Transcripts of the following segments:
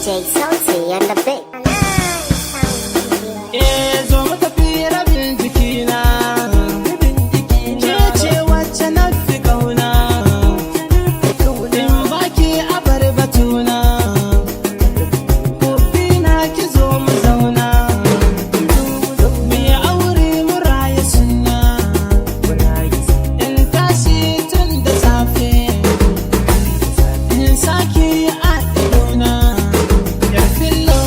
DJ Salty and the Big. Zo mu tafi rabin jikina, ke ce wacce na fi kauna, in baki a bar batuna, gobe na ki zo mu zauna, mu yi aure mu raya suna, in tashi tun da safe, in sake a idona, yar fillo.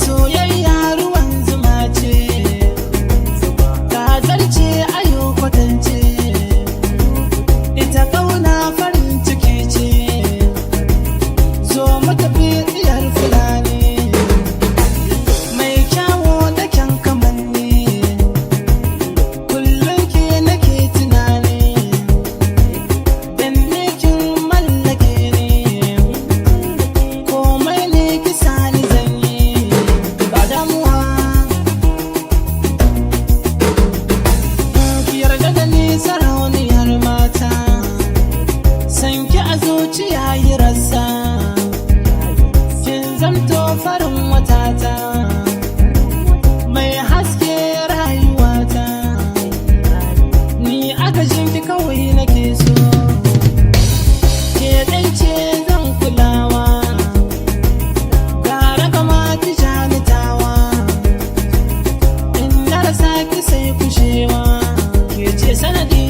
Soyayya ruwan zuma ce, ta zarce ayo kwatance, ita kauna farin ciki ce, zo mu tafi diyar Fulani, mai kyawo da kyan kamanni, kullum ke nake tunani, dan ne kin mallake ni, komai ne ki sani zan yi. Sarauniyar mata, sanki a zuciya yi rasa, kin zamto farin watata, mai haske rayuwata, ni agajinki kawai nake so, ke ɗai ce zan kulawa, gara kama ki janitawa, in na rasa ki sai kushewa. Ce sanadi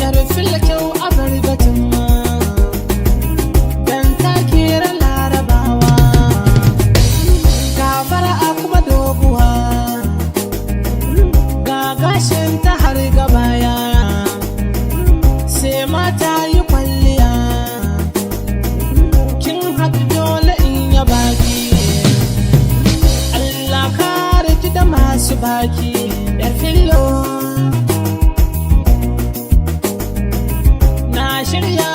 yar filla kyau a bari batun ma dan ta kera larabawa ga fara'a kuma doguwa ga gashin ta har gabaya sai mata yi kwalliya kin haɗu dole in ya baki Allah kare ki da masu baki yar fillo na shirya